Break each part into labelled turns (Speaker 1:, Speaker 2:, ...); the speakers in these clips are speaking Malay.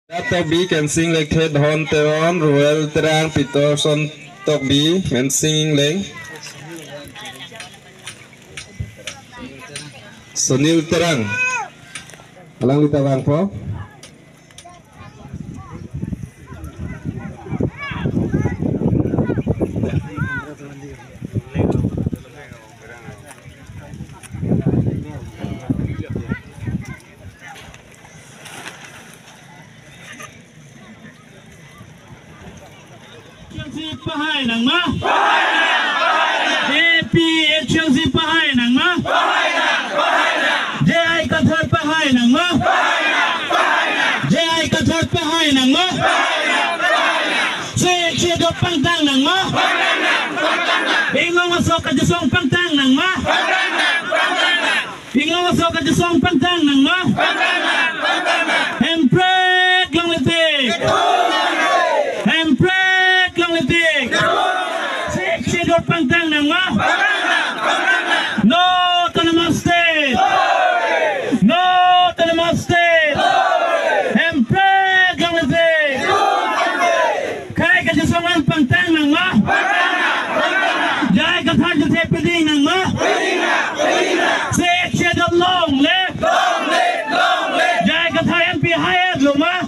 Speaker 1: Tok B can sing like Ted Hon Teron, Royal Terang, Peterson Tok B can sing like Sunil Terang. Alang kita bang po.
Speaker 2: Pahai nang ma JP Chelsea pahai nang ma JI Kathar pahai nang ma JI Kathar pahai nang ma Che do pangtang nang ma Bingong asok ka jasong pangtang nang ma Bingong asok ka jasong pangtang nang ma Emprek lang letik pangtang nang ma no to namaste no to namasteempre gamete kai ka jasongan pangtang nang ma jai ka thar jate peding nang ma se do long left jai ka thar mp higher lo ma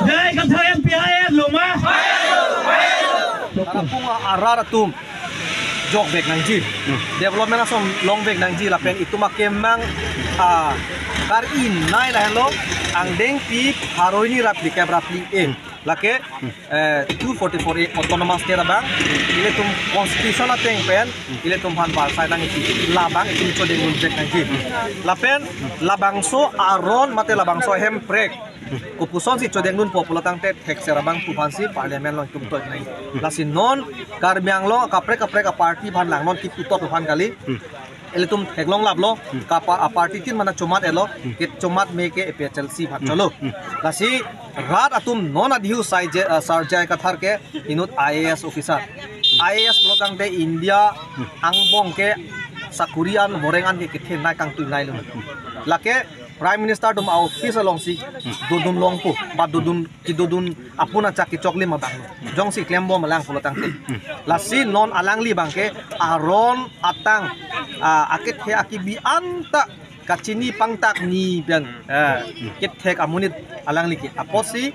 Speaker 2: jai ka thar mp higher lo ma
Speaker 3: Punga araratum jog bek nangji development asom long bek nangji lapen itu makemang kar in nai la hello ang deng pi haroni rapli ke rapli in lake 244 autonomous state bang ile tum constitution ateng pen ile tum han bal sai nang iki labang itu chodeng bek nangji lapen labangso aron mate labangso hem prek kupuson si chodeng nun populatang te tek serabang tupansi parliament long tum tot nai lasin non karbyang lo kaprek party ban lang non kit utot ban kali ele tum heglong lab lo kapa party tin mana chomat elo kit chomat meke Chelsea bhat chalo lasi rat atum non adhiu sai je sarjai kathar ke inut IAS officer IAS lotang te India angbong ke sakurian morengan ke kithen nai kang tu nai lo lake Prime Minister dum office along si dodun long po ba dodun ki dodun apuna chaki chokli mabang jong si klembo malang pulotang te lasi non alangli bangke aron atang akit he akibi anta kachini pangtak ni ben kit thek amunit alangli ki aposi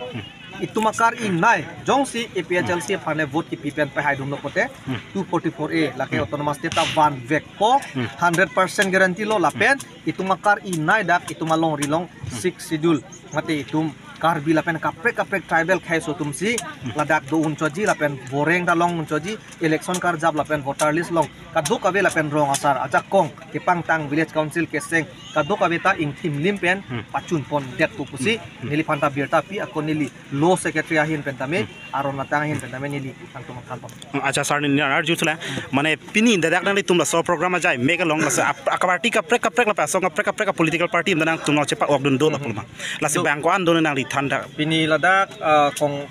Speaker 3: itu makar inai jong si Chelsea phane vote ki pipen pe hai dum no pote 244A lake autonomous state van vek po 100% guarantee lo lapen itu makar inai dak itu malong rilong 6 schedule mate itum karbi lapen kaprek tribal khai so tumsi ladak do unchoji lapen boreng da long unchoji election kar jab lapen voter list long kaduk abe lapen rong asar ajak kong kipang tang village council keseng kaduk abe ta ing thim lim pen pachun pon det tu pusi nili phanta birta pi akon nili law secretary ahin pentame aron natang ahin pentame nili tangtu makal pam
Speaker 4: acha sar ni ar jutla mane pini dadak nang tumla so program ajai mega long la akaparti kaprek la pasong kaprek political party nang tumno chepa okdun do la pulma la si bangko andon nang thanda
Speaker 3: pini ladak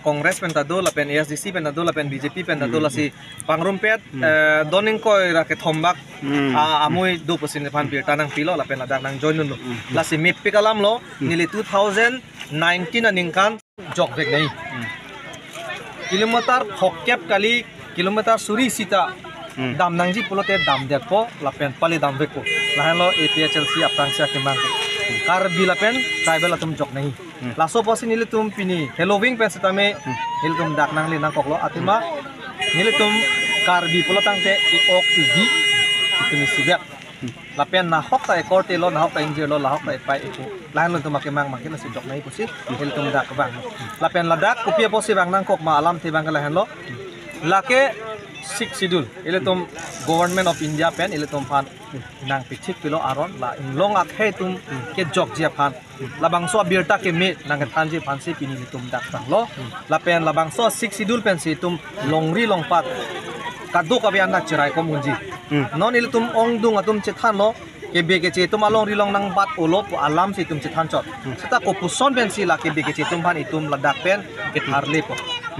Speaker 3: kongres pentado lapen ASDC pentado lapen BJP pentado la si pangrumpet doning ko ra ke thombak amoi 2% pan pirta nang pilo lapen ladak nang join nun la si mip pikalam lo nili 2019 aningkan jog bek nei kilometer hokkep kali kilometer suri sita dam nangji pulote dam dekpo lapen pali dam beko lahelo Chelsea aprangsia kemang kar bilapen tribal atum jog nei laso posi nilitum pini halloween pen setame nilitum dak nang linang koklo atima nilitum kar bi pulotang te ok ubi ituni sibek lapen na hok ta korte lo na hok ta injir lo la hok ta pai itu lain lo tumak kemang makin si jog nei posi nilitum dak bang lapen ladak kupia posi bang nang kok ma alam te bang lahen lo lake 6 schedule iletum government of India pen iletum phan nang pichik pilo aron la inglong akhe tum ke jog je phan labang so birta ke me nang than je phan si pini tum dak tang lo la pen labang so 6 schedule pen si tum longri longpat kaduk abian nak cerai kom unji non iletum ongdung atum chethan lo ke bege che tum along rilong nang bat olo po alam si tum chethan chot seta ko puson pen si la ke bege che tum phan itum ladak pen ke tharle po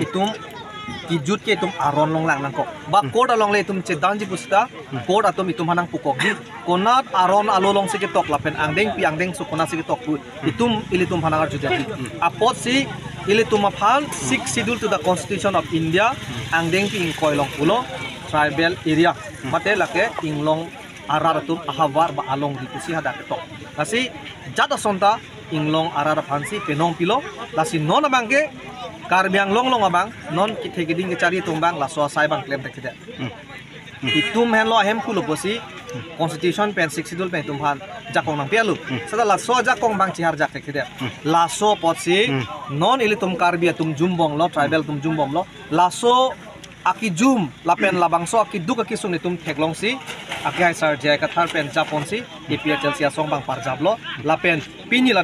Speaker 3: itum kijut ke tum aron long lang nangko ba kod along le tum cedan ji pusta kod atum itum hanang pukok ji konat aron alolong sike tok lapen angdeng pi angdeng su kona sike tok pu itum ilitum hanang arju jadi apot si ilitum aphan 6 schedule to the constitution of India angdeng pi ing koilong pulo tribal area mate lake inglong arar tum ahavar ba along di pusi hada tok lasi jada sonta inglong arar phansi penong pilo lasi non abangke karbiang long abang non kithe giding cari tumbang la so sai bang claim tekide itum hen lo hem kulo bosi constitution pen 6 schedule pen tumhan jakong nang pialu sada la so jakong bang chihar jak tekide la so potsi non ili tum karbi tum jumbong lo tribal tum jumbong lo la so aki jum lapen labang so aki duk aki sung nitum theklong si aki hai sar jai kathar pen japon si epl chelsea song bang parjab lo lapen pini la